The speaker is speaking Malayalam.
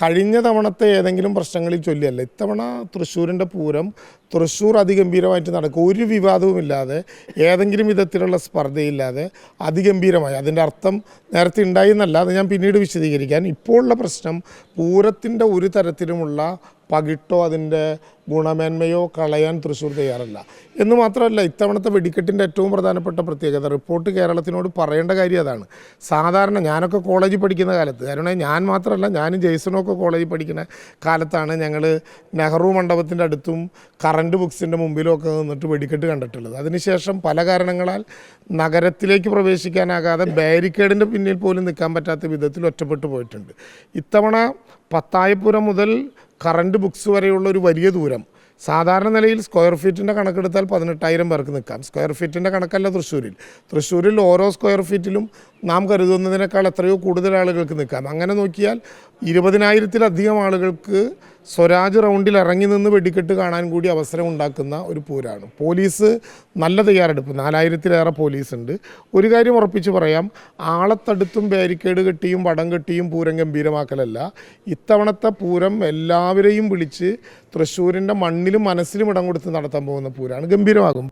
കഴിഞ്ഞ തവണത്തെ ഏതെങ്കിലും പ്രശ്നങ്ങളിൽ ചൊല്ലിയല്ല. ഇത്തവണ തൃശ്ശൂരിൻ്റെ പൂരം തൃശ്ശൂർ അതിഗംഭീരമായിട്ട് നടക്കും. ഒരു വിവാദവുമില്ലാതെ, ഏതെങ്കിലും വിധത്തിലുള്ള സ്പർദ്ധയില്ലാതെ അതിഗംഭീരമായി. അതിൻ്റെ അർത്ഥം നേരത്തെ ഉണ്ടായി എന്നല്ല, അത് ഞാൻ പിന്നീട് വിശദീകരിക്കാൻ. ഇപ്പോൾ ഉള്ള പ്രശ്നം പൂരത്തിൻ്റെ ഒരു തരത്തിലുമുള്ള പകിട്ടോ അതിൻ്റെ ഗുണമേന്മയോ കളയാൻ തൃശ്ശൂർ തയ്യാറല്ല എന്ന് മാത്രമല്ല, ഇത്തവണത്തെ വെടിക്കെട്ടിൻ്റെ ഏറ്റവും പ്രധാനപ്പെട്ട പ്രത്യേകത, റിപ്പോർട്ട് കേരളത്തിനോട് പറയേണ്ട കാര്യം അതാണ്. സാധാരണ ഞാനൊക്കെ കോളേജിൽ പഠിക്കുന്ന കാലത്ത്, കാരണം ഞാൻ മാത്രമല്ല, ഞാനും ജെയ്സണൊക്കെ കോളേജിൽ പഠിക്കുന്ന കാലത്താണ് ഞങ്ങൾ നെഹ്റു മണ്ഡപത്തിൻ്റെ അടുത്തും കറണ്ട് ബുക്സിൻ്റെ മുമ്പിലും ഒക്കെ നിന്നിട്ട് വെടിക്കെട്ട് കണ്ടിട്ടുള്ളത്. അതിനുശേഷം പല കാരണങ്ങളാൽ നഗരത്തിലേക്ക് പ്രവേശിക്കാനാകാതെ ബാരിക്കേഡിൻ്റെ പിന്നിൽ പോലും നിൽക്കാൻ പറ്റാത്ത വിധത്തിൽ ഒറ്റപ്പെട്ടു പോയിട്ടുണ്ട്. ഇത്തവണ പത്തായപ്പുരം മുതൽ കറണ്ട് ബുക്സ് വരെയുള്ള ഒരു വലിയ ദൂരം, സാധാരണ നിലയിൽ സ്ക്വയർ ഫീറ്റിൻ്റെ കണക്കെടുത്താൽ 18,000 പേർക്ക് നിൽക്കാം. സ്ക്വയർ ഫീറ്റിൻ്റെ കണക്കല്ല തൃശ്ശൂരിൽ ഓരോ സ്ക്വയർ ഫീറ്റിലും നാം കരുതുന്നതിനേക്കാൾ എത്രയോ കൂടുതൽ ആളുകൾക്ക് നിൽക്കാം. അങ്ങനെ നോക്കിയാൽ 20,000-ലധികം ആളുകൾക്ക് സ്വരാജ് റൗണ്ടിൽ ഇറങ്ങി നിന്ന് വെടിക്കെട്ട് കാണാൻ കൂടി അവസരം ഉണ്ടാക്കുന്ന ഒരു പൂരാണ്. പോലീസ് നല്ല തയ്യാറെടുപ്പ്, 4,000-ലേറെ പോലീസുണ്ട്. ഒരു കാര്യം ഉറപ്പിച്ച് പറയാം, ആളത്തടുത്തും ബാരിക്കേഡ് കെട്ടിയും വടം കെട്ടിയും പൂരം ഗംഭീരമാക്കലല്ല. ഇത്തവണത്തെ പൂരം എല്ലാവരെയും വിളിച്ച് തൃശ്ശൂരിൻ്റെ മണ്ണിലും മനസ്സിലും ഇടം കൊടുത്ത് നടത്താൻ പോകുന്ന പൂരാണ്. ഗംഭീരമാകും.